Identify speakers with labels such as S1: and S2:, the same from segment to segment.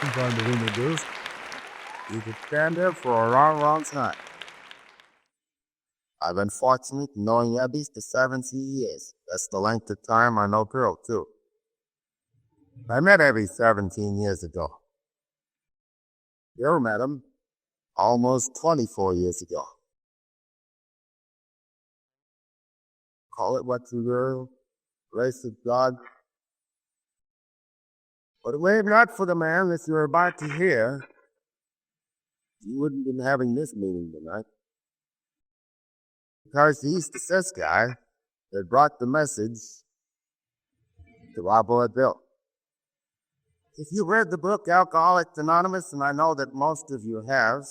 S1: I'm going to introduce. You could stand there for a long, long time. I've been fortunate knowing Ebby for 17 years. That's the length of time I know girl, too. I met Ebby 17 years ago. You met him almost 24 years ago. Call it what you will, grace of God. But were it not for the man that you're about to hear, you wouldn't have been having this meeting tonight. Because he's the cis guy that brought the message to our boy Bill. If you read the book Alcoholics Anonymous, and I know that most of you have,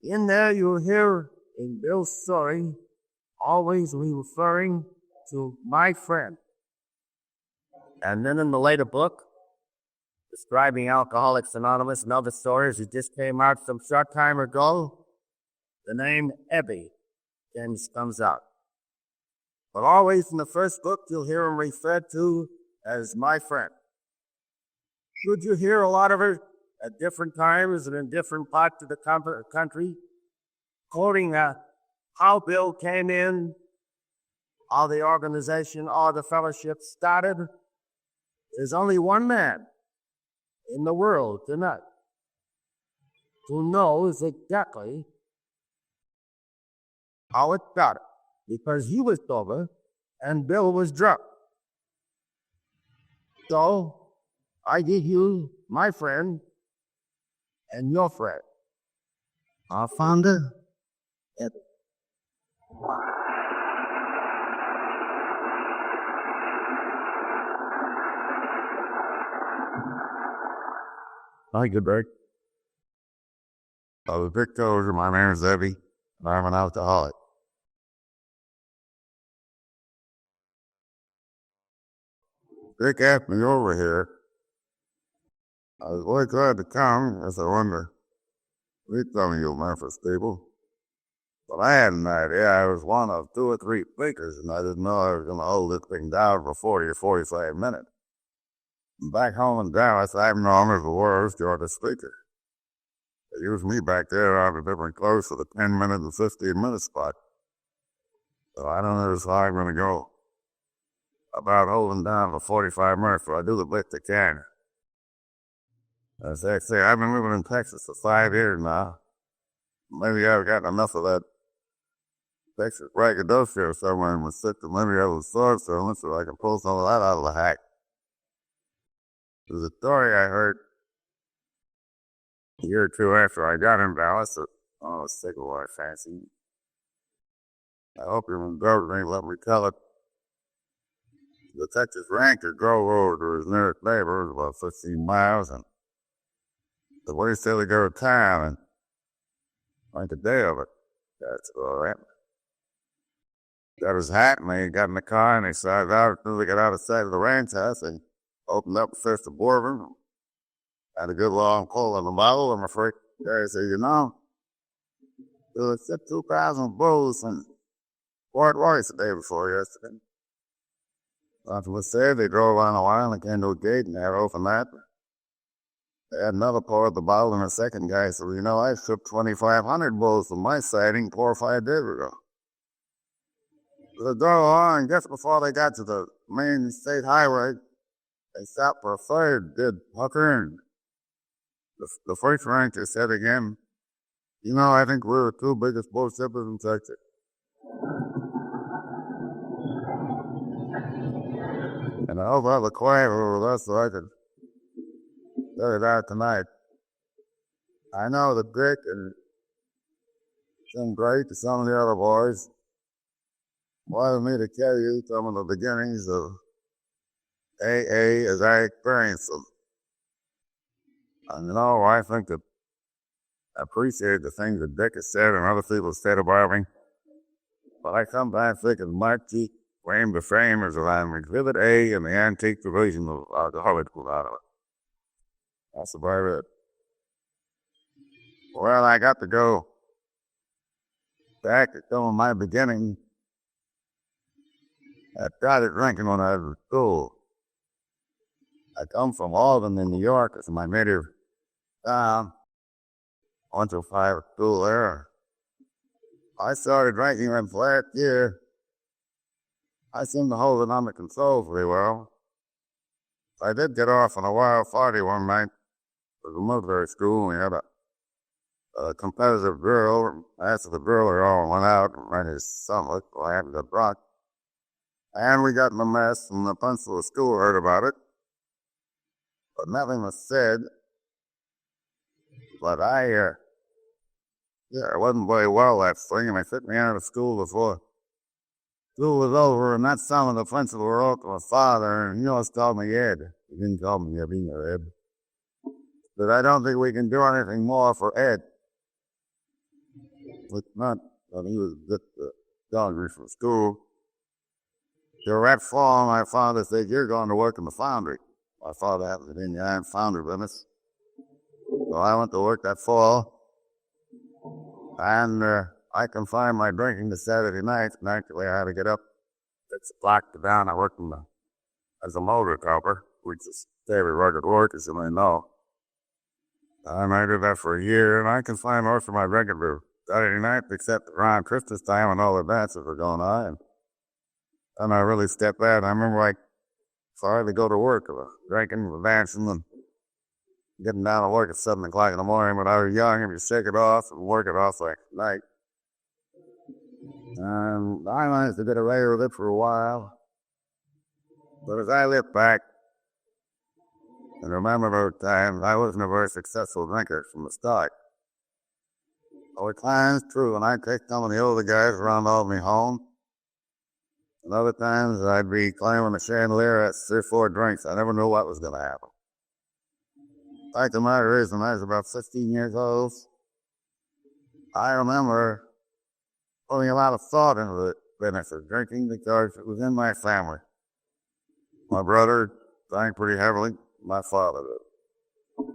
S1: in there you'll hear in Bill's story always referring to my friend. And then in the later book, describing Alcoholics Anonymous and other stories that just came out some short time ago, the name Ebby comes out. But always in the first book, you'll hear him referred to as my friend. Should you hear a lot of it at different times and in different parts of the country, quoting how Bill came in, how the organization, how the fellowship started, there's only one man in the world tonight who knows exactly how it started, because he was sober and Bill was drunk. So I give you my friend and your friend, our founder, Ebby. Hi, Goodberg. Victor, my name is Ebby, and I'm an alcoholic. Dick asked me over here. I was really glad to come, as I wonder. We some of you Memphis people. But I had an idea. I was one of 2 or 3 speakers, and I didn't know I was going to hold this thing down for 40 or 45 minutes. And back home in Dallas, I'm known as the world's shortest speaker. They used me back there on a different clothes for the 10-minute and 15-minute spot. So I don't know how I'm going to go about holding down for 45 minutes, but I do the best I can. As I say, I've been living in Texas for 5 years now. Maybe I've gotten enough of that Texas braggadocio somewhere in my system. Maybe I was sore, so I can pull some of that out of the hack. There's a story I heard a year or 2 after I got in Dallas. Oh, it's sick of what I fancy. I hope you indulge me, let me tell it. The Texas Rancher drove over to his nearest neighbor, about 15 miles, and the way he said to go to town, and like a day of it. That's all right. Got his hat, and he got in the car, and he started out. As soon as we got out of sight of the ranch house, and opened up the fist of bourbon. Had a good long pull on the bottle, and my freak guy said, you know, there was 2,000 bulls in Fort Royce the day before yesterday. After was said, they drove on a while and came to a gate, and they had opened that. They had another pour of the bottle, and a second guy said, you know, I shipped 2,500 bulls from my sighting 4 or 5 days ago. So they drove on, and just before they got to the main state highway, they stopped for a third dead pucker, and the first rancher said again, you know, I think we're the 2 biggest bull shippers in Texas. And I hope I have a quiet over us so I could get it out tonight. I know that Dick and Tim Great and some of the other boys wanted me to tell you some of the beginnings of AA as I experienced them. And you know, I think that I appreciate the things that Dick has said and other people have said about me. But I sometimes think of Mark G. claim to fame as I'm Exhibit A in the antique division of Alcoholics Anonymous. That's about it. Well, I got to go back to some of my beginning. I started drinking when I was in school. I come from Albany in New York. It's my native I went to private school there. I started drinking in last year. I seemed to hold it under control pretty well. I did get off on a wild party one night at the military school. We had a competitive drill. After the drill, we all went out and ran his stomach. I had got drunk. And we got in a mess, and the principal of the school heard about it. But nothing was said. But I wasn't very well that spring, and they took me out of school before school was over, and that summer the principal wrote to my father, and he always called me Ed. He didn't call me Ebby or Ed. But I don't think we can do anything more for Ed. It's not that he was just telling me from school. So that fall, my father said, "You're going to work in the foundry." My father happened to be in the iron foundry business. So I went to work that fall, and I confined my drinking to Saturday nights. And actually, I had to get up, fix the block down. I worked as a motor copper, which is very rugged work, as you may know. And I did that for a year, and I confined most of my drinking to Saturday night, except around Christmas time when all the dances were going on. And I really stepped out. I remember, like, sorry to go to work, drinking, dancing, and getting down to work at 7 o'clock in the morning. When I was young, if you shake it off and work it off like night. And I managed to get away with it for a while. But as I look back and remember those times, I wasn't a very successful drinker from the start. There were times, true, when I'd take some of the older guys around all me home. And other times I'd be climbing the chandelier at 3 or 4 drinks. I never knew what was going to happen. The fact of the matter is, when I was about 15 years old, I remember putting a lot of thought into the business of drinking because it was in my family. My brother drank pretty heavily. My father did.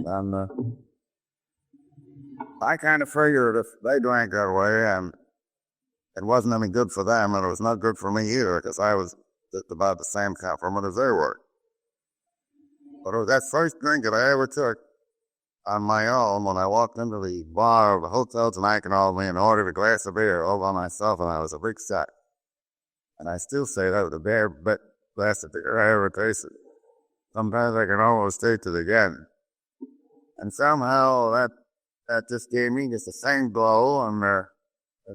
S1: And I kind of figured if they drank that way and it wasn't any good for them, and it was not good for me either, because I was just about the same temperament as they were. But it was that first drink that I ever took on my own when I walked into the bar of the hotel tonight and all me and ordered a glass of beer all by myself, and I was a big shot. And I still say that was the very best glass of beer I ever tasted. Sometimes I can almost taste it again. And somehow that just gave me just the same glow, and that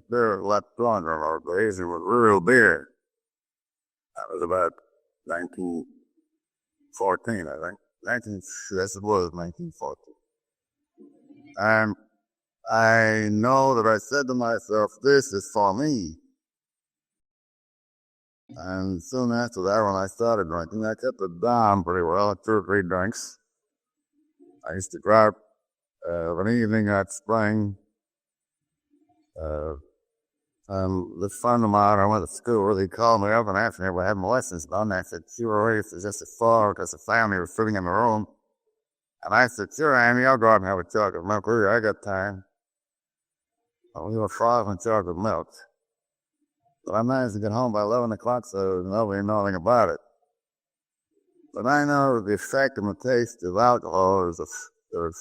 S1: beer was a lot stronger nowadays. It was real beer. That was about 1914, I think. Yes, it was 1914. And I know that I said to myself, this is for me. And soon after that, when I started drinking, I kept it down pretty well at 2 or 3 drinks. I used to go out of an evening that spring. And this friend of mine, I went to school, he called me up and asked me if I had my lessons done. I said, sure, it's just as far because the family was sitting in the room. And I said, sure, Andy, I'll go out and have a chocolate milk. I got time. Well, we were frothing chocolate milk. But I managed to get home by 11 o'clock, so nobody knew anything about it. But I know the effect and the taste of alcohol is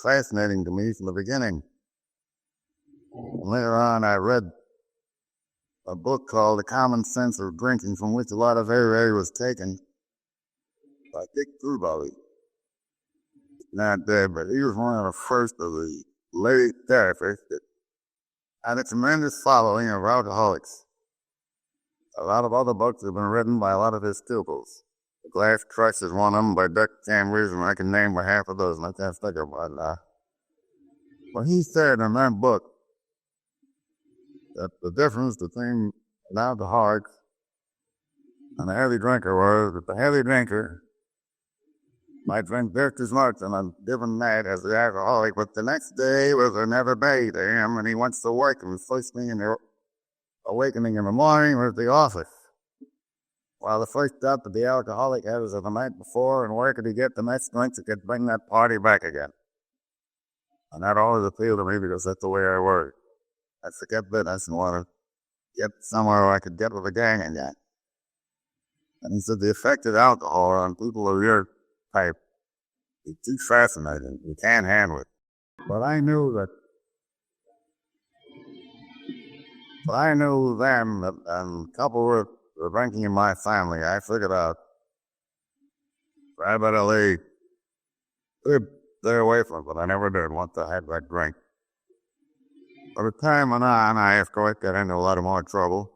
S1: fascinating to me from the beginning. And later on, I read a book called The Common Sense of Drinking, from which a lot of area was taken by Dick Truebody. Not dead, but he was one of the first of the lady therapists that had a tremendous following of alcoholics. A lot of other books have been written by a lot of his pupils. The Glass Trust is one of them by Dr. Chambers, and I can name by half a dozen. I can't think of one now. But he said in that book that the difference between an alcoholic and a heavy drinker was that the heavy drinker might drink just as much on a given night as the alcoholic, but the next day was another day to him, and he went to work, and the first thing in the awakening in the morning was the office. While the first stop that the alcoholic had was the night before, and where could he get the next drink that could bring that party back again? And that always appealed to me because that's the way I work. I forget business and want to get somewhere where I could get with a gang again. And he said the effect of alcohol on people of your type It's too fascinating. You can't handle it. But I knew that. But I knew then that a couple were drinking in my family. I figured out I better stay away from it, but I never did once I had that drink. By the time went on, I, of course, got into a lot of more trouble.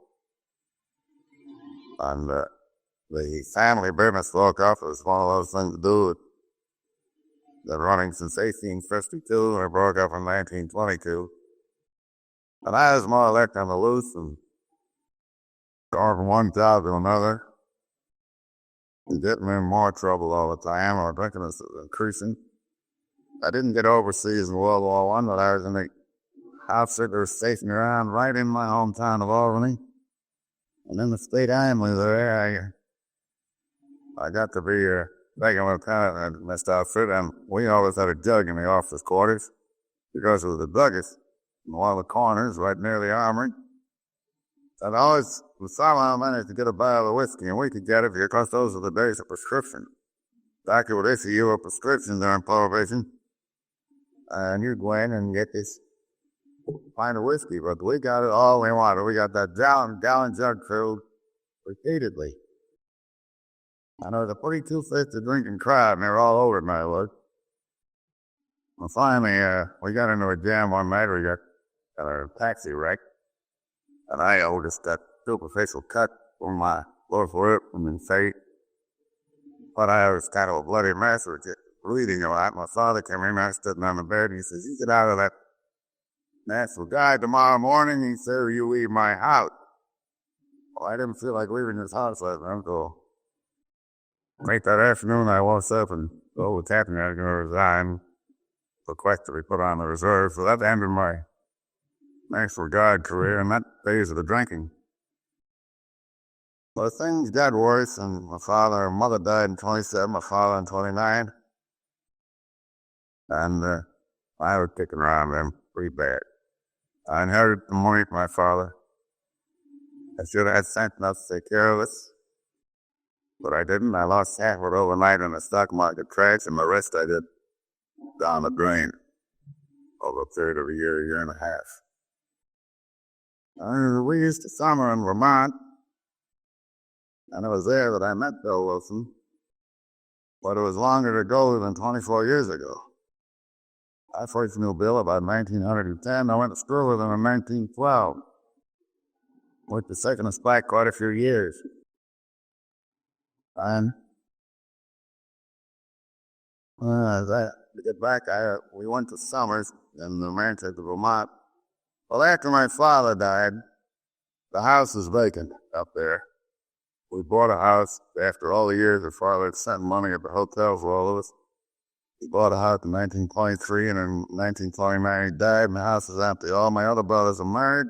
S1: And the family business broke off. It was one of those things to do with that running since 1852, and it broke up in 1922. And I was more or less on the loose and going from one job to another and getting in more trouble all the time. Our drinking was increasing. I didn't get overseas in World War I, but I was in the outfit that was stationed around right in my hometown of Albany. And in the state army there, I got to be second lieutenant in this outfit, and we always had a jug in the officers' quarters because it was the biggest in one of the corners right near the armory. And always somehow managed to get a barrel of whiskey, and we could get it because those were the days of prescription. Doctor would issue you a prescription during Prohibition, and you'd go in and get this pint of whiskey, but we got it all we wanted. We got that gallon jug filled repeatedly. And there was a pretty two-fisted drinking crowd, and they were all over it, my lord. Well, finally, we got into a jam one night. We got a taxi wreck, and I just got superficial cut from my lower lip and in face. But I was kind of a bloody mess with it, bleeding a lot. My father came in, I was sitting on the bed, and he says, "You get out of that National Guard tomorrow morning." He said, "Or you leave my house." Well, I didn't feel like leaving his house last night, so late that afternoon I woke up and what's happening, I was going to resign, request to be put on the reserve. So that ended my National Guard career and that phase of the drinking. But things got worse, and my father and mother died in 27, my father in 29. And I was kicking around them pretty bad. I inherited the money from my father. I should have had sense enough to take care of us, but I didn't. I lost half of it overnight in the stock market crash, and the rest I did down the drain over a period of a year and a half. We used to summer in Vermont, and it was there that I met Bill Wilson, but it was longer ago than 24 years ago. I first knew Bill about 1910. I went to school with him in 1912. Went to second us back quite a few years. And to get back, we went to Summers in New Manchester, Vermont. Well, after my father died, the house was vacant up there. We bought a house after all the years that father had sent money at the hotel for all of us. He bought a house in 1923, and in 1929 he died, and the house is empty. All my other brothers are married.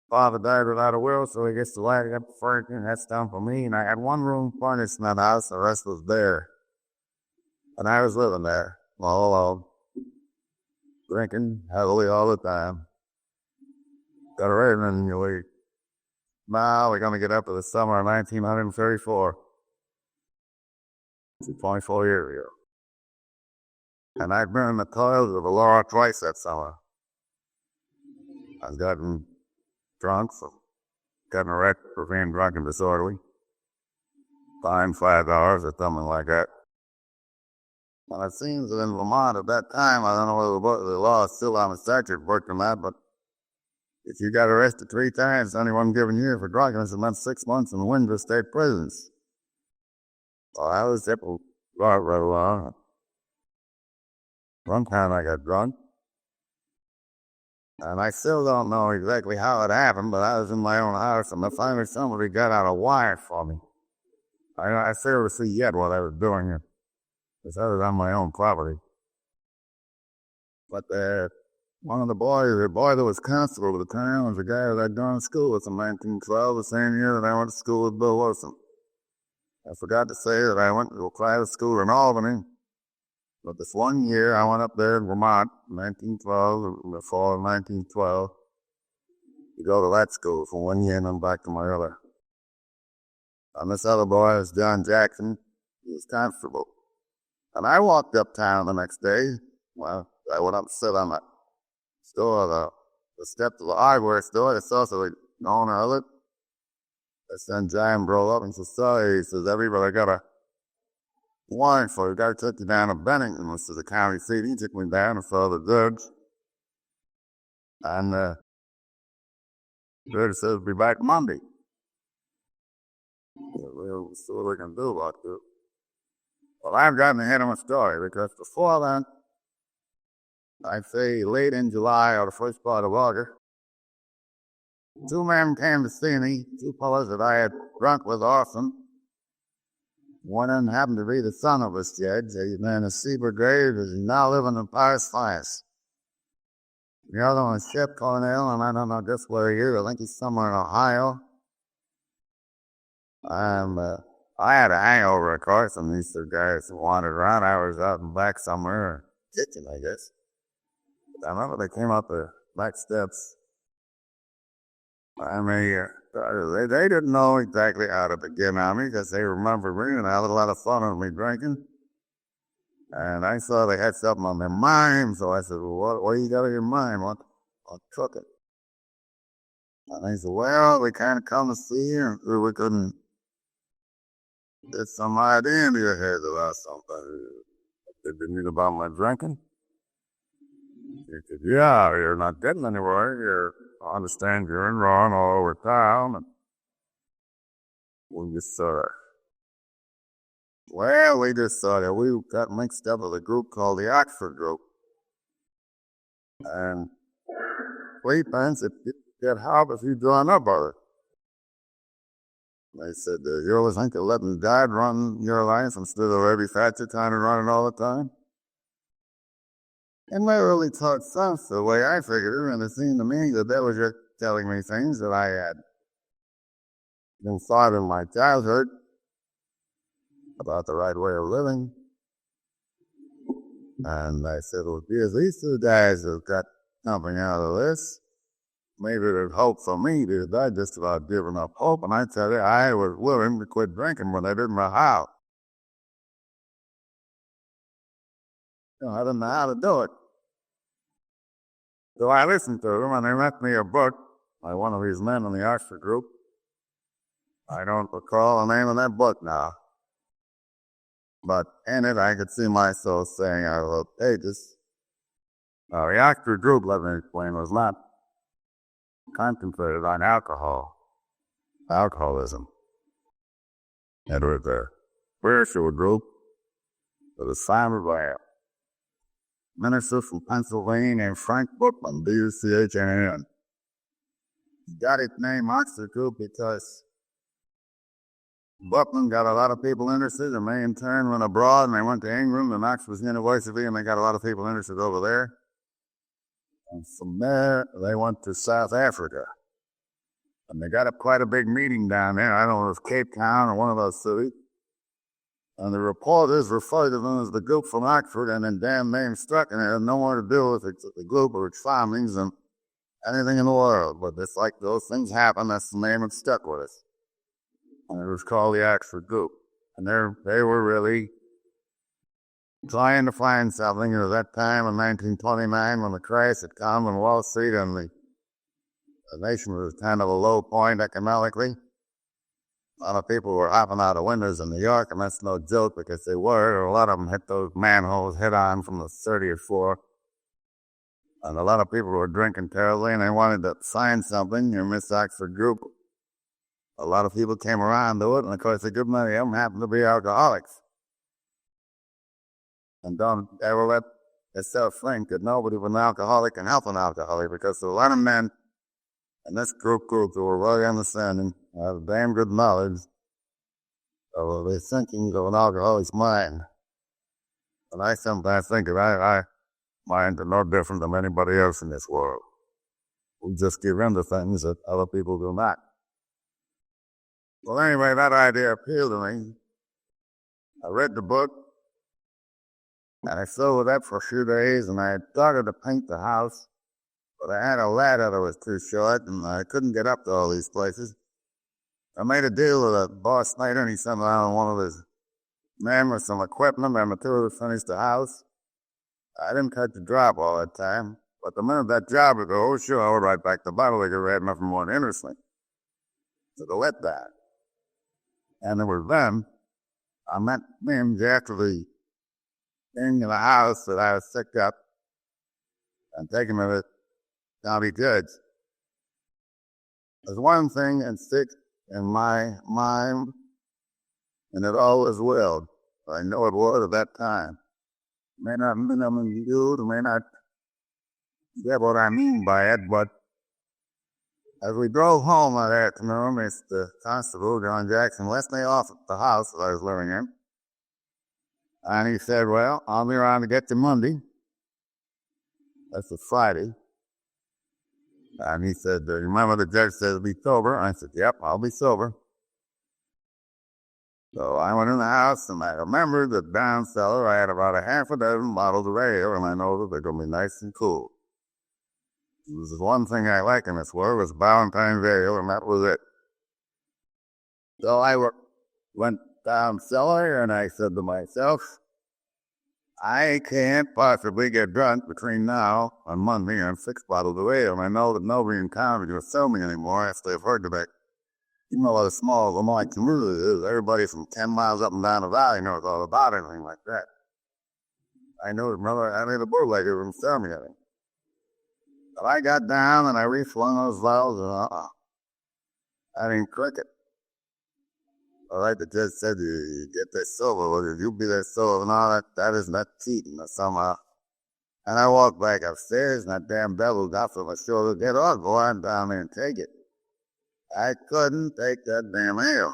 S1: Father died without a will, so he gets to light up the furniture, and that's done for me. And I had one room furnished in that house, the rest was bare. And I was living there, all alone, drinking heavily all the time. Got a raven in week. Now we're going to get up to the summer of 1934. It's 24 years ago. And I've been in the toils of the law twice that summer. I've gotten drunk, so gotten arrested for being drunk and disorderly. Fined $5 or something like that. And it seems that in Vermont at that time, I don't know whether the law is still on the statute working on that, but if you got arrested 3 times, only one given year for drunkenness, it meant 6 months in Windsor State prisons. So I was able to drive right along. One time I got drunk, and I still don't know exactly how it happened, but I was in my own house, and finally somebody got out a wire for me. I still see yet what I was doing it, because I was on my own property. But one of the boy that was constable at the time, was a guy that I'd gone to school with in 1912, the same year that I went to school with Bill Wilson. I forgot to say that I went to a private school in Albany. But this one year, I went up there in Vermont, 1912, in the fall of 1912, to go to that school for 1 year and then back to my other. And this other boy was John Jackson. He was constable. And I walked uptown the next day. Well, I went up and sit on the store, the steps of the hardware store. I saw the owner of it. I sent John Bro up and said, sorry, he says, everybody got a warrant for you. The guy took you down to Bennington, which is the county seat. He took me down and saw the judge. And the judge says, be back Monday. We'll see what we can do about this. Well, I've gotten ahead of my story because before then, I'd say late in July or the first part of August, two men came to see me, two fellows that I had drunk with often. One of them happened to be the son of this judge. He's in a sea brigade, he's now living in Paris, France. The other one is Ship Cornell, and I don't know just where he is. I think he's somewhere in Ohio. I had a hangover, of course, and these two guys wandered around. I was out and back somewhere, kitchen, I guess. But I remember they came up the back steps. I mean, they didn't know exactly how to begin on me because they remembered me and I had a lot of fun with me drinking. And I saw they had something on their mind, so I said, well, what do you got on your mind? What took it? And they said, well, we kind of come to see you and we couldn't get some idea into your head about something. Did you need about my drinking? He said, yeah, you're not getting anywhere. I understand you're in wrong all over town. And we just saw that we got mixed up with a group called the Oxford Group. And we fans, it get help if you join up with it. They said, you always think of letting Dad run your life instead of Ebby Thatcher trying to run it all the time? And they really talked sense the way I figured it, and it seemed to me that they were just telling me things that I had been thought in my childhood about the right way of living. And I said, well, geez, these two guys have got something out of this. Maybe there's hope for me, because I just about given up hope. And I tell you, I was willing to quit drinking when I didn't know how. I didn't know how to do it. So I listened to them, and they lent me a book by one of these men in the Oxford Group. I don't recall the name of that book now. But in it, I could see myself saying out of the pages, the Oxford Group, let me explain, was not concentrated on alcoholism. It was a spiritual group that was founded by a minister from Pennsylvania named Frank Bookman, B-U-C-H-N-A-N. He got its name Oxford Group because Bookman got a lot of people interested, and they in turn went abroad, and they went to England and Oxford University, and they got a lot of people interested over there. And from there, they went to South Africa. And they got up quite a big meeting down there. I don't know if it was Cape Town or one of those cities. And the reporters referred to them as the group from Oxford, and then damn name stuck, and it had no more to do with the group or its findings than anything in the world. But it's like those things happen, that's the name that stuck with us. And it was called the Oxford Group. And they were really trying to find something. It was that time in 1929 when the crash had come on Wall Street and the nation was kind of a low point economically. A lot of people were hopping out of windows in New York, and that's no joke because they were. A lot of them hit those manholes head on from the 30th floor. And a lot of people were drinking terribly, and they wanted to find something in Miss Oxford Group. A lot of people came around to it, and of course a good many of them happened to be alcoholics. And don't ever let yourself think that nobody was an alcoholic can help an alcoholic, because there are a lot of men in this group who were very understanding, have damn good knowledge of the thinkings of an alcoholic's mind. And I sometimes think that I mind are no different than anybody else in this world. We just give in to things that other people do not. Well, anyway, that idea appealed to me. I read the book, and I sat with that for a few days, and I had started to paint the house, but I had a ladder that was too short, and I couldn't get up to all these places. I made a deal with a boss Snyder, and he sent me out on one of his man with some equipment and material to finish the house. I didn't catch the job all that time, but the minute that job would go, oh sure, I would right back to bottle like I had nothing more interesting. So the wet that. And it was then I met him after the thing in the house that I was sick up and taken to the county judge. There's one thing and stick in my mind, and it always will. I know it was at that time. May not mean I'm in you, may not get what I mean by it, but as we drove home that afternoon, Mr. Constable John Jackson left me off at the house that I was living in. And he said, well, I'll be around to get you Monday. That's a Friday. And he said, remember the judge said be sober? I said, yep, I'll be sober. So I went in the house, and I remembered that down cellar I had about a half a dozen bottles of ale, and I know that they're going to be nice and cool. This is one thing I like in this world was Valentine's ale, and that was it. So I went down cellar, and I said to myself, I can't possibly get drunk between now and Monday on 6 bottles of ale. And I know that nobody in town is going to sell me anymore after they've heard about it. You know what a small Vermont community is. Everybody from 10 miles up and down the valley knows all about anything like that. I know that brother, I mean, the bootlegger wouldn't sell me anything. But I got down and I reflung those bottles, and I didn't cricket. All right, the judge said, you get that silver, well, you be that silver, and all that, that is not cheating or somehow. And I walked back upstairs, and that damn devil got from my shoulder, get off, go on down there and take it. I couldn't take that damn ale.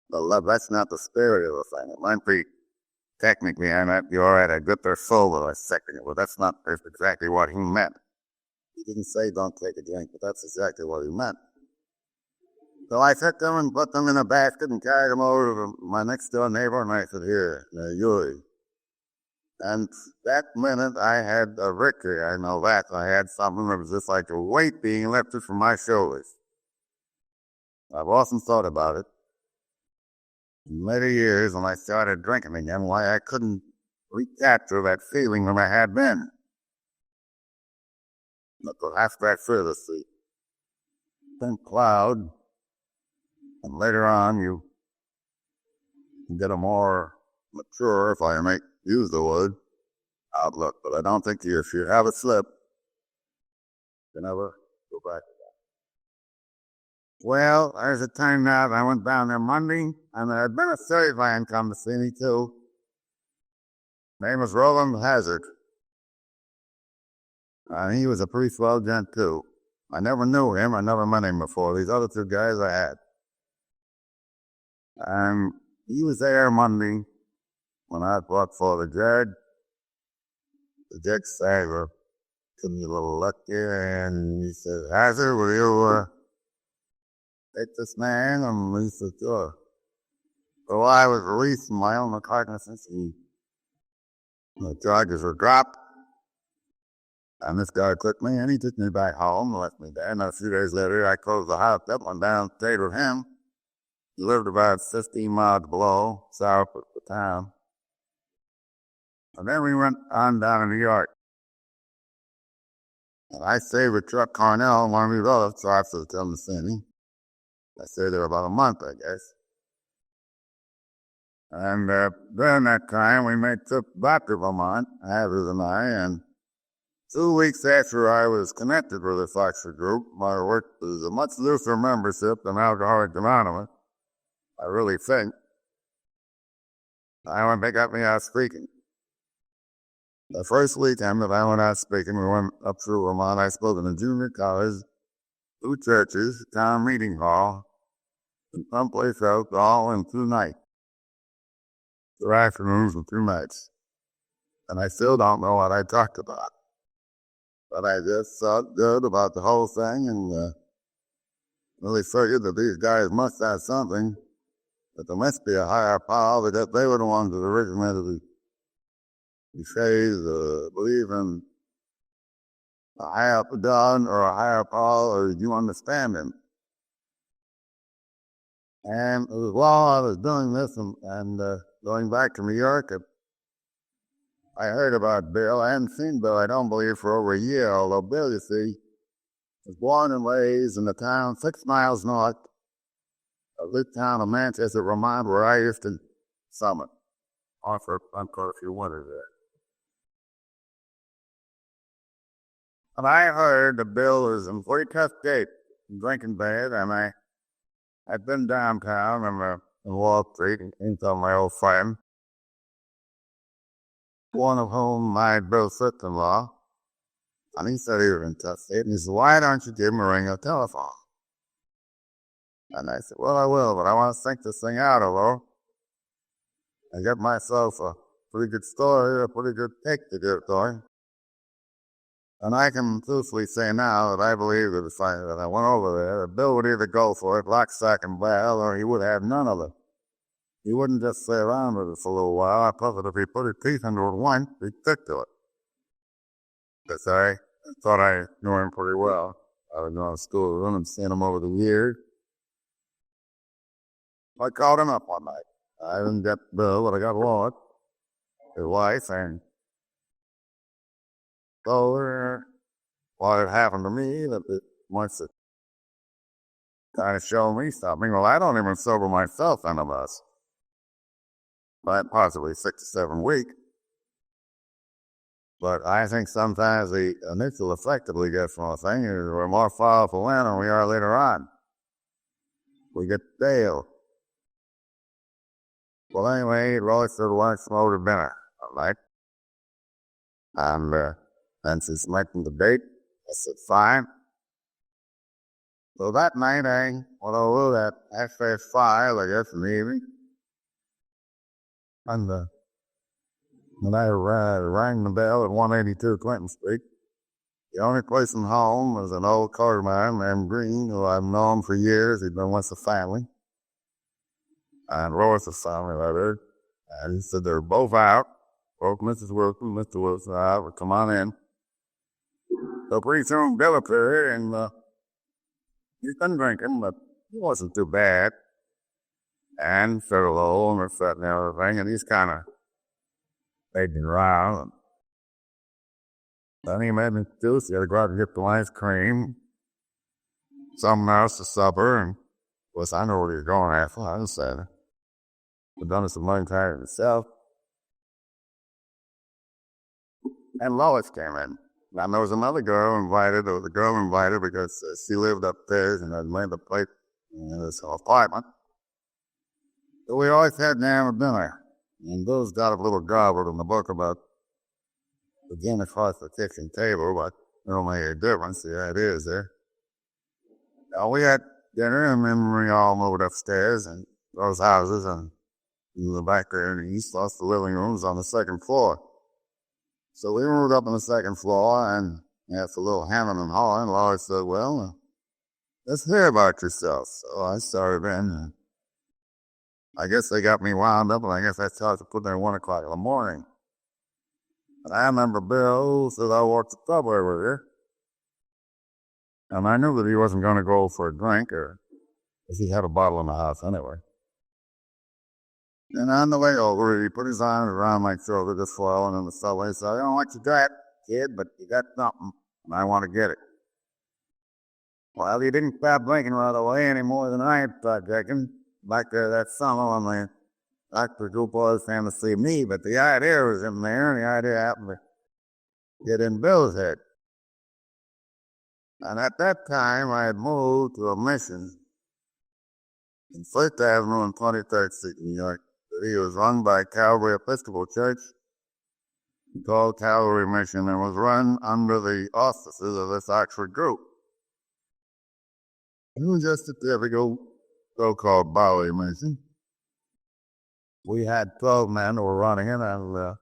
S1: But that's not the spirit of the thing. It might be, technically, I might be all right, I got their silver, I second it. Well, that's not exactly what he meant. He didn't say don't take a drink, but that's exactly what he meant. So I took them and put them in a basket and carried them over to my next door neighbor, and I said, here, you. And that minute I had a victory. I know that. I had something that was just like a weight being lifted from my shoulders. I've often thought about it in later years when I started drinking again, why I couldn't recapture that feeling that I had then. But perhaps that's further see. Thin cloud. And later on, you get a more mature, if I may use the word, outlook. But I don't think if you have a slip, you never go back to that. Well, as it turned out, I went down there Monday, and there had been a third man come to see me, too. His name was Roland Hazard. And he was a pretty swell gent, too. I never knew him. I never met him before. These other 2 guys I had. And he was there Monday when I brought for the judge. The judge said, well, couldn't be a little lucky, and he said, Hazard, will you take this man? And he said, sure. So I was released from my own cognizance, and the charges were dropped. And this guy took me, and he took me back home and left me there. And a few days later, I closed the house up, went down and stayed with him. He lived about 15 miles below, south of the town. And then we went on down to New York. And I stayed with Chuck Cornell and one of these other tribes that come to see me. I stayed there about a month, I guess. And during that time, we made a trip back to Vermont, Hazard and I, and 2 weeks after I was connected with the Foxford group, I worked as a much looser membership than Alcoholics Anonymous. I really think. I went back up me out speaking. The first weekend that I went out speaking, we went up through Vermont. I spoke in a junior college, 2 churches, town meeting hall, and someplace else, all in 2 nights. 2 afternoons and 2 nights. And I still don't know what I talked about. But I just felt good about the whole thing and really figured that these guys must have something, that there must be a higher power, because they were the ones that originated the phrase, believe in a higher God or a higher power, or do you understand him? And it was while I was doing this and going back to New York, I heard about Bill. I hadn't seen Bill, I don't believe, for over a year, although Bill, you see, was born and raised in the town 6 miles north of the town of Manchester, Vermont, where I used to summer. Offer quite a few winters there. And I heard that Bill was in pretty tough shape, drinking bad, and I'd been downtown in Wall Street and saw my old friend, one of whom I had Bill's sister-in-law, and he said he was in tough shape, and he said, why don't you give him a ring of telephone? And I said, well, I will, but I want to think this thing out a little. I get myself a pretty good story, a pretty good take to give to him. And I can truthfully say now that I believe that I went over there, that Bill would either go for it, lock, stock, and barrel, or he would have none of it. He wouldn't just stay around with it for a little while. I thought that if he put his teeth into it once, he'd stick to it. Because I thought I knew him pretty well. I was going to school with him and seen him over the years. I called him up one night. I didn't get Bill, but I got Walt, his wife, and told her what had happened to me, that it wants to kind of show me something. Well, I don't even sober myself, none of us. But possibly 6 to 7 weeks. But I think sometimes the initial effect that we get from a thing is we're more powerful then than we are later on. We get stale. Well, anyway, Roy said, why smoke to dinner? All right. And she's making the date. I said, fine. So that night, I went over at 5:30, I guess, in the evening. And when I rang the bell at 182 Clinton Street, the only person home was an old quarterman named Green, who I've known for years. He'd been with the family. And Royce's family, that is. And he said they're both out. Both Mrs. Wilson and Mr. Wilson are out. Come on in. So pretty soon Bill appeared, and he's been drinking, but he wasn't too bad. And said hello, and we're sitting and everything, and he's kind of making around. Then he made an excuse. He had to go out and get the ice cream, something else to supper, and of course I know where you're going after. I didn't say that. I've done this a long time myself. And Lois came in. And there was another girl invited. There was a girl invited because she lived upstairs and had made the place in this apartment. So we always had to have a dinner. And Bill's got a little goblet in the book about again across the kitchen table, but it don't make any difference. The idea is there. Now we had dinner, and then we all moved upstairs, and those houses, and in the back there in the east, lost the living rooms on the second floor. So we moved up on the second floor, and after a little hemming and hawing, Lois said, well, let's hear about yourself. So I started in. I guess they got me wound up, and I guess I started to put there at 1 o'clock in the morning. And I remember Bill said I walked the subway with her. And I knew that he wasn't going to go for a drink, or if he had a bottle in the house anyway. And on the way over, he put his arms around my shoulder, just flowing in the subway. So I don't know what you got, kid, but you got something, and I want to get it. Well, he didn't stop drinking right away any more than I had started drinking back there that summer when the Dr. Group boys came to see me. But the idea was in there, and the idea happened to get in Bill's head. And at that time, I had moved to a mission in 1st Avenue and 23rd Street, New York. He was run by Calvary Episcopal Church, called Calvary Mission, and was run under the auspices of this Oxford group. It was just a typical so-called Bowery mission. We had 12 men who were running it, and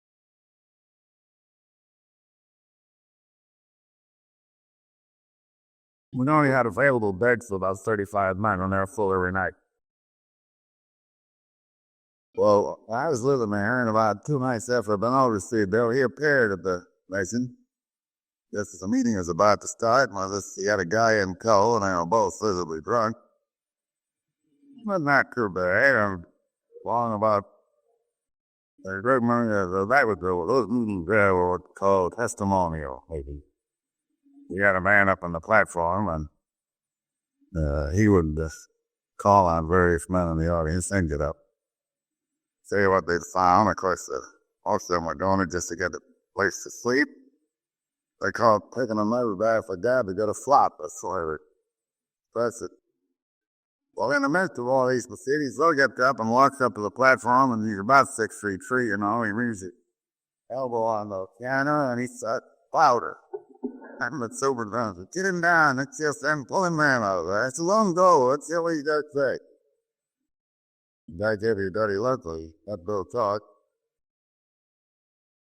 S1: we only had available beds for about 35 men, and they were full every night. Well, I was living there, and about 2 nights after I'd been over to see Bill, he appeared at the mission. Just as the meeting was about to start, he had a guy in tow, and they were both visibly drunk. but not too bad. I'm long about a great many of that was those meetings there were called testimonial, maybe. You had a man up on the platform, and he would call on various men in the audience and get up, say what they'd found. Of course, most of them were doing it just to get a place to sleep. They called taking a nerve bath for dad to get a flop. That's why they express it. Well, in the midst of all these proceedings, Bill gets up and walks up to the platform, and he's about 6'3", you know. He leans his elbow on the piano, and he said, louder. And the superintendent said, get him down. It's just them pulling man out of there. It's a long go. Let's see what you got to say. The guy gave you a dirty look. Let Bill talk.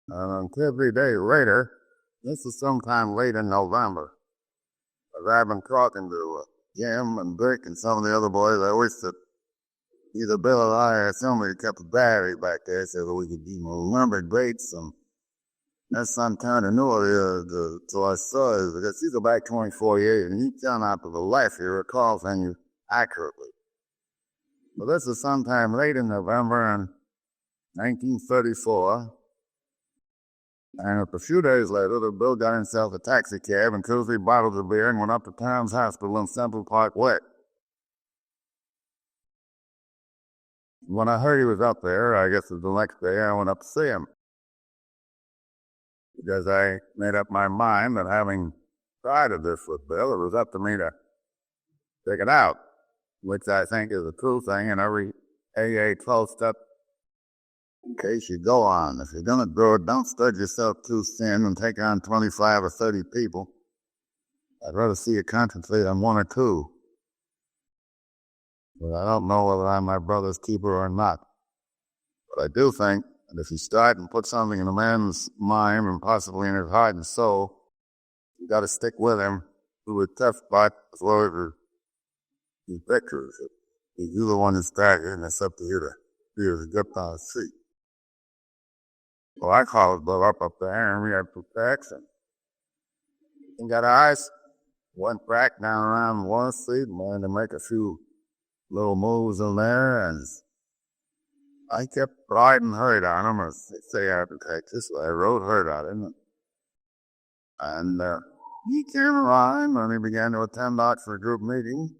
S1: And 3 days later, this was sometime late in November, as I've been talking to Jim and Dick and some of the other boys. I wish that either Bill or I or somebody kept a battery back there so that we could remember dates. And that son turned to know so I saw it, because you go back 24 years and you turn out to the left, you recall things accurately. But this is sometime late in November in 1934. And a few days later, the Bill got himself a taxi cab and 2 or 3 bottles of beer and went up to Towns Hospital in Central Park West. When I heard he was up there, I guess it was the next day, I went up to see him. Because I made up my mind that having tried this with Bill, it was up to me to take it out, which I think is a true thing in every AA 12-step case you go on. If you're going to do it, don't spread yourself too thin and take on 25 or 30 people. I'd rather see you concentrate on 1 or 2. But I don't know whether I'm my brother's keeper or not. But I do think that if you start and put something in a man's mind and possibly in his heart and soul, you got to stick with him through a tough spot as well as his victories. If you're the one that started, and it's up to you to be able to get on his feet. Well, I called Bill up there, and we had 2 packs, and got eyes. One crack down around Wall Street, and wanted to make a few little moves in there, and I kept riding herd on him, as they say out in Texas. So I rode herd on him. And he came around, and he began to attend Oxford group meetings,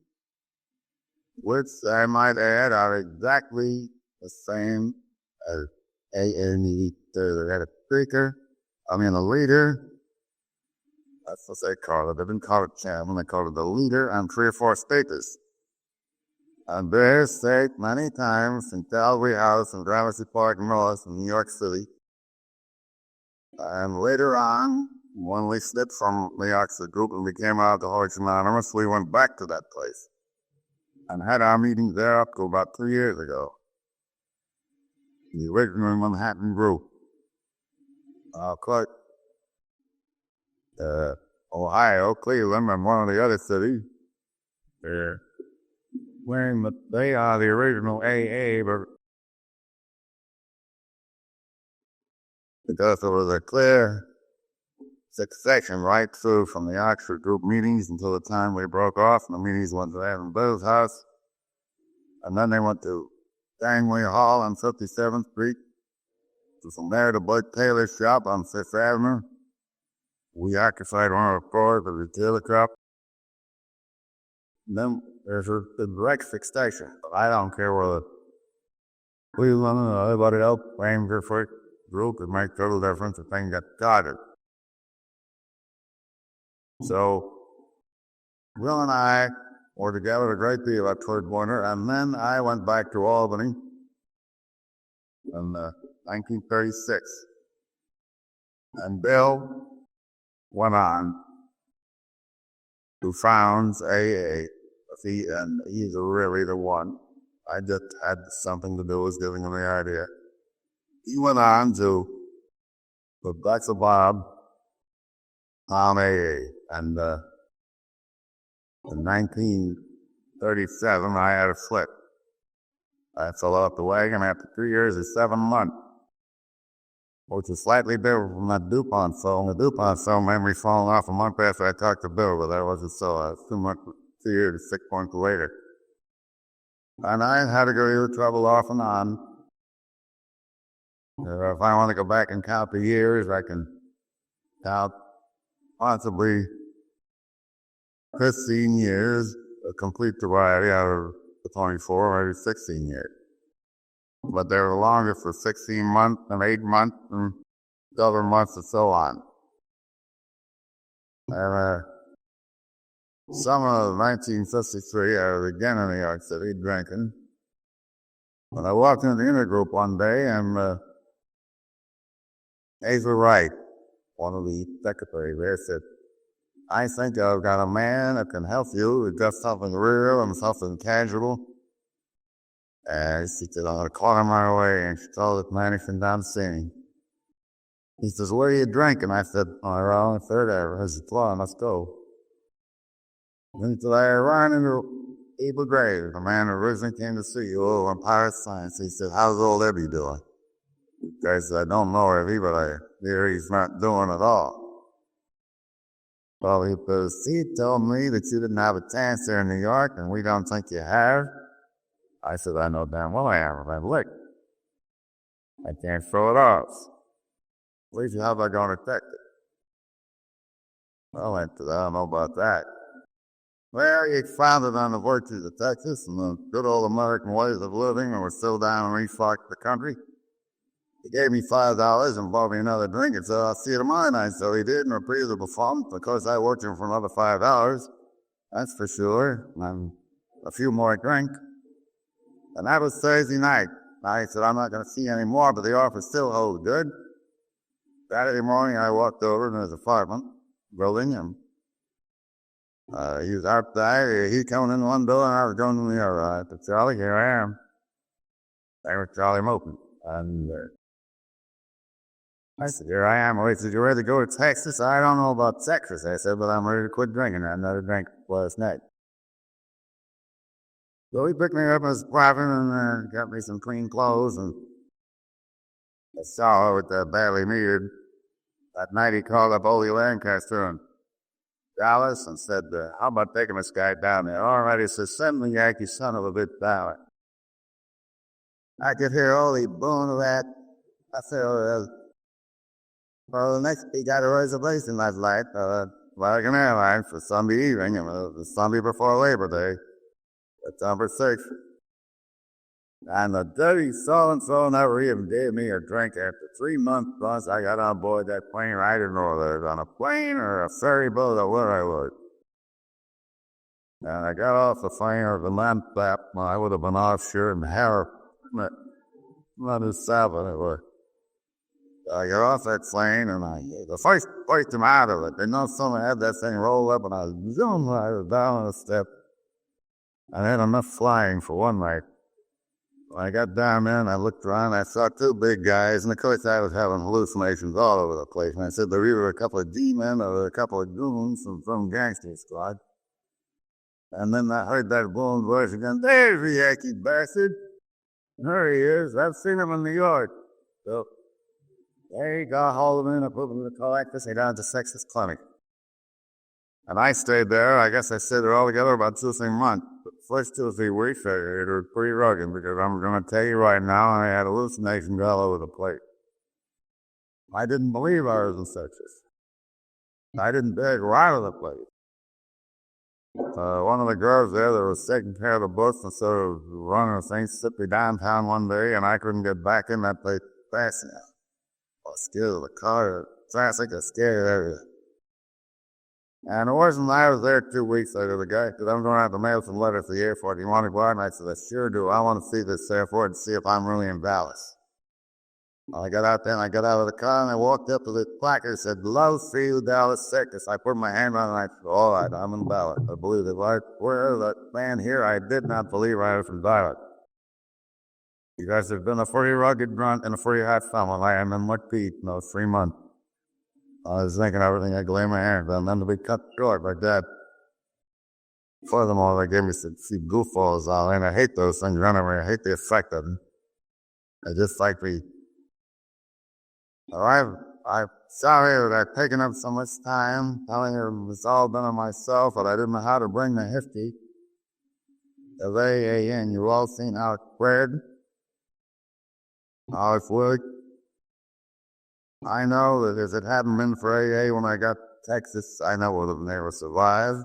S1: which I might add are exactly the same as AA. They had a leader. That's what they call it. They didn't call it chairman. They called it the leader and 3 or 4 speakers. And Bear sat many times in Calvary House in Gramercy Park North in New York City. And later on, when we slipped from the Oxford group and became Alcoholics Anonymous, we went back to that place and had our meetings there up to about 2 years ago. The original Manhattan group. Of course, Ohio, Cleveland, and one of the other cities, claim that they are the original AA, but because there was a clear succession right through from the Oxford group meetings until the time we broke off, and the meetings went to Evan Bill's house, and then they went to Gangway Hall on 57th Street, from there to Bud Taylor's shop on 5th Avenue. We occupied one of the floors of the Taylor shop. And then there's the direct fixation. I don't care whether Cleveland or anybody else claims their first group. It makes total difference if things get started. So Will and I were together a great deal at Fort Warner, and then I went back to Albany in 1936. And Bill went on to found AA. He's really the one. I just had something to do with giving him the idea. He went on to the Dr. Bob on AA. And in 1937, I had a flip. I fell off the wagon after 2 years and 7 months, which is slightly different from that DuPont song. The DuPont song made me fall off a month after I talked to Bill, but that wasn't so. 2 years, 6 months later. And I had to go through trouble off and on. If I want to go back and count the years, I can count possibly 15 years, a complete variety out of the 24, maybe 16 years. But they were longer for 16 months and 8 months and 7 months and so on. And summer of 1953, I was again in New York City drinking. When I walked into the intergroup one day, and Hazel Wright, one of the secretaries there, said, "I think I've got a man that can help you. We've got something real and something casual." And she said, "I'm going to call him right away." And she told the man, "Come down to see me." He says, "Where are you drinking?" I said, "Around the third area." He said, "Come on, let's go." And he said, "I ran into Ebby Grave, the man who originally came to see you over on Pirate Science." He said, "How's old Ebby doing?" I said, "I don't know Ebby, but I hear he's not doing at all." Well, he told me that you didn't have a chance there in New York, and we don't think you have. I said, "I know damn well I haven't been licked. I can't throw it off. At least how am I going to protect it?" Well, I said, "I don't know about that." Well, he expounded on the virtues of Texas and the good old American ways of living, and we're still down and refucked the country. He gave me $5 and bought me another drink and said, "I'll see you tomorrow night." So he did, and repeated the performance. Of course, I worked him for another $5, that's for sure, and a few more drink. And that was Thursday night. I said, "I'm not going to see you anymore," but the offer still holds good. Saturday morning, I walked over to his apartment building, and he was outside. He coming in one door, and I was going in the other. I said, "Charlie, here I am." They were Charlie Mopen. And I said, "Here I am." He said, "You ready to go to Texas?" "I don't know about Texas," I said, "but I'm ready to quit drinking." I had another drink last night. So he picked me up in his apartment and got me some clean clothes and a shower with that badly needed. That night he called up Ole Lancaster in Dallas and said, "How about taking this guy down there?" "All right," he said, "send the Yankee son of a bitch down." I could hear Ole booing to that. I said, "Well, the next he got a reservation last night, American Airlines for Sunday evening, the Sunday before Labor Day, September 6th. And the dirty so-and-so never even gave me a drink. After 3 months plus, I got on board that plane. I didn't know whether it was on a plane or a ferry boat or where I was. And I got off the plane or the land flap. I would have been offshore in Harrow, not as seven it was. I got off that plane, and the first time out of it, they know someone had that thing rolled up, and I was down on the step. I had enough flying for one night. When I got down there and I looked around, I saw two big guys, and of course I was having hallucinations all over the place. And I said, "They're either a couple of D-men or a couple of goons from some gangster squad." And then I heard that booming voice again, "There's the Yankee bastard. There he is. I've seen him in New York." So there he got hold of me and I put him in the car like this, and down to Texas Clinic. And I stayed there. I guess I stayed there altogether about 2 or 3 months. But the first 2 or 3 weeks, it was pretty rugged, because I'm going to tell you right now, I had hallucinations all over the place. I didn't believe I was in Texas. I didn't dare go out of the place. One of the girls there that was taking care of the bus and sort of running the thing slipped me downtown one day, and I couldn't get back in that place fast enough. I was scared of the car, traffic, I was scared of everything. And it wasn't I was there 2 weeks later. The guy said, "I'm going to have to mail some letters to the airport. Do you want to go out?" And I said, "I sure do. I want to see this airport and see if I'm really in Dallas." I got out there and I got out of the car and I walked up to the placard that said, "Love Field, Dallas Circus." I put my hand on it and I said, "All right, I'm in Dallas." I believe if I were that man here, I did not believe I was from Dallas. You guys have been a pretty rugged grunt and a pretty hot summer. I am in McPeak in those 3 months. I was thinking everything I could lay my hands on, then to be cut short like that. Furthermore, they gave me some goofballs all in. I hate those things anyway. I hate the effect of them. I just like the. I'm sorry that I've taken up so much time telling you it's all done on myself, but I didn't know how to bring the history of AA, and you've all seen how it's spread, how it's worked. I know that if it hadn't been for AA when I got to Texas, I know would have never survived.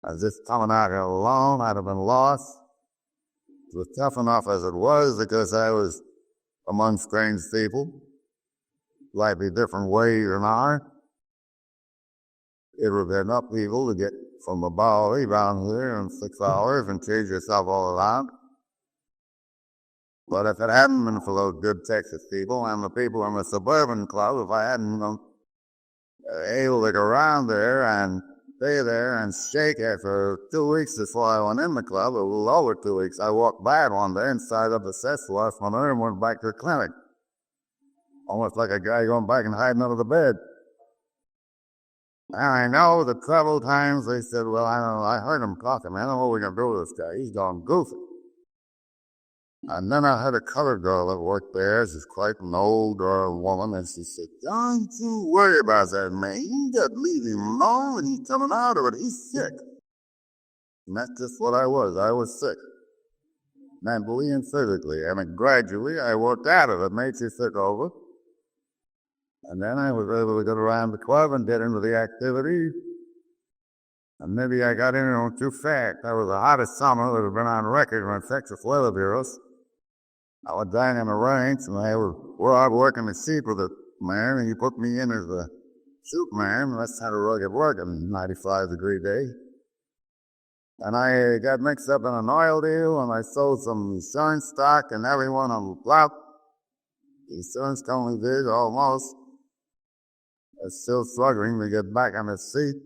S1: I was just coming out here alone, I'd have been lost. It was tough enough as it was because I was among strange people, slightly different way than I. It would have been enough people to get from the Bowery down here in 6 hours and change yourself all around. But if it hadn't been for those good Texas people and the people in the suburban club, if I hadn't been able to go around there and stay there and shake it for 2 weeks before I went in the club, a little over 2 weeks, I walked by it one day and started up the steps, lost my nerve, and went back to the clinic. Almost like a guy going back and hiding under the bed. And I know the troubled times, they said, well, I don't know, I heard him talking, man, I don't know what we're going to do with this guy. He's gone goofy. And then I had a colored girl that worked there. She's quite an old woman, and she said, don't you worry about that, man. You got to leave him alone, and he's coming out of it. He's sick. And that's just what I was. I was sick. Mentally and physically. And then gradually, I worked out of it. Nature took over. And then I was able to get around the club and get into the activity. And maybe I got in on too fast. That was the hottest summer that had been on record in the Texas weather bureaus. I was down in the range, and we're out working the sheep with a man, and he put me in as a Superman. That's how the rugged work on a 95-degree day. And I got mixed up in an oil deal, and I sold some insurance stock, and everyone on the block, the insurance company did almost, is still struggling to get back on his feet.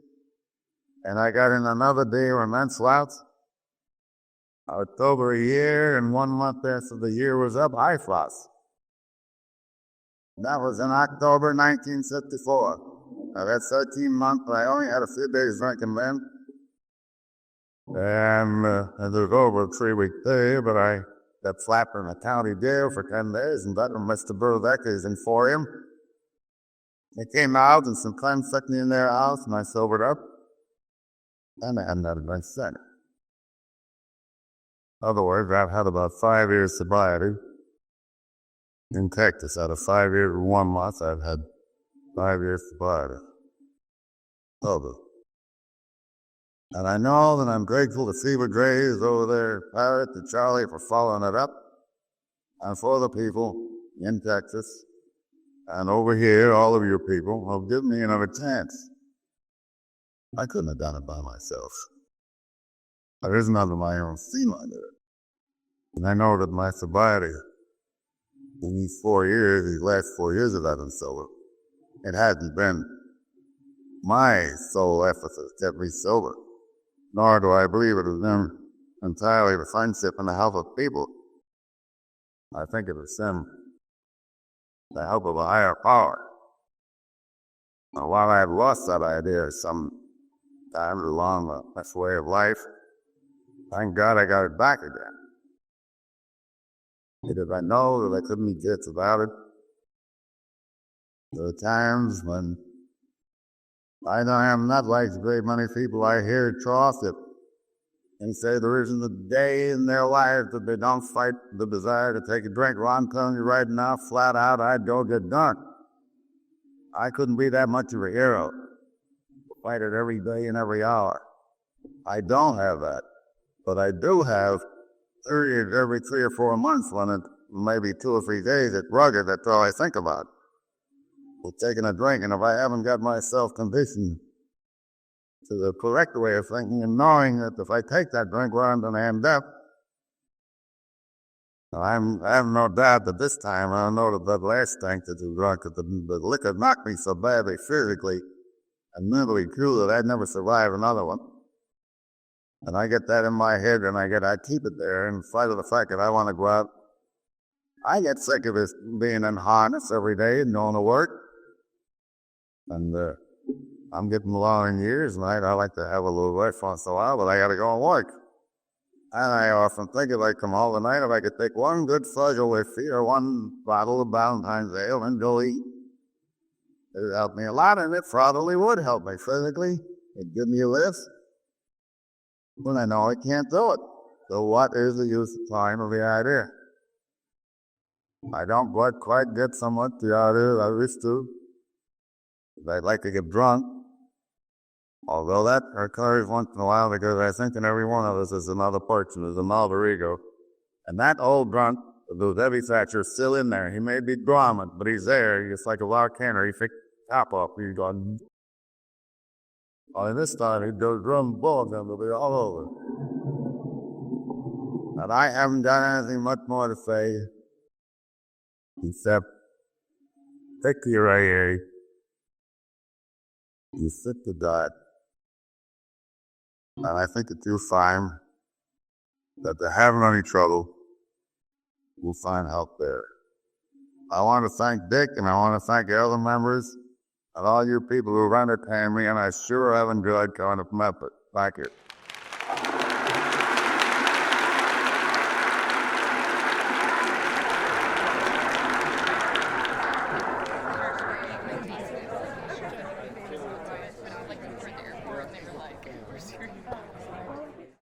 S1: And I got in another deal in Manslout. October a year, and 1 month after the year was up, I lost. That was in October 1954. Now that's 13 months, I only had a few days drinking then. And it was over a 3-week day, but I got slapped in a county jail for 10 days, and that was Mr. Burdeck's Emporium. They came out, and some friends took me in their house, and I sobered up. And I had another drink since. In other words, I've had about 5 years sobriety in Texas. Out of 5 years and 1 month, I've had 5 years sobriety. Sober. And I know that I'm grateful to Fever Graves over there, Parrot, to Charlie for following it up, and for the people in Texas, and over here, all of you people, who have given me another chance. I couldn't have done it by myself. There isn't under my own steam I did it. And I know that my sobriety in these 4 years, these last 4 years that I've been sober, it hasn't been my sole effort that kept me sober. Nor do I believe it has been entirely the friendship and the help of people. I think it has been the help of a higher power. Now, while I had lost that idea some time along this way of life, thank God I got it back again. Because I know that I couldn't be just about it. There are times when I know I'm not like the great many people I hear trough it and say there isn't a day in their lives that they don't fight the desire to take a drink. Well, I'm telling you right now, flat out, I'd go get drunk. I couldn't be that much of a hero. Fight it every day and every hour. I don't have that. But I do have periods every 3 or 4 months when it maybe 2 or 3 days it's rugged, that's all I think about. Well, taking a drink, and if I haven't got myself conditioned to the correct way of thinking and knowing that if I take that drink where I'm going to end up, I have no doubt that this time I know that last drink that was drunk, that the liquor knocked me so badly physically and mentally too that I'd never survive another one. And I get that in my head, and I keep it there in spite of the fact that I want to go out. I get sick of this being in harness every day and going to work. And I'm getting along in years, and I like to have a little rest once in a while, but I got to go and work. And I often think if I come home tonight, if I could take one good fudge of whiskey or one bottle of Valentine's Ale and go eat, it would help me a lot, and it probably would help me physically. It'd give me a lift. when I know I can't do it. So what is the use of trying with the idea? I don't quite get so much the idea I used to. I'd like to get drunk. Although that occurs once in a while because I think in every one of us is another person, is another ego. And that old drunk, those Ebby Thatcher's still in there. He may be dormant, but he's there. He's like a volcano. He picked the top up. He's gone. Oh, this time he does drum bullets and they'll be all over. And I haven't got anything much more to say except take your AA. You sit to that. And I think that you'll find that they're having any trouble, we'll find help there. I want to thank Dick and I want to thank the other members and all you people who've entertained me, and I sure have enjoyed coming to Memphis. Thank you.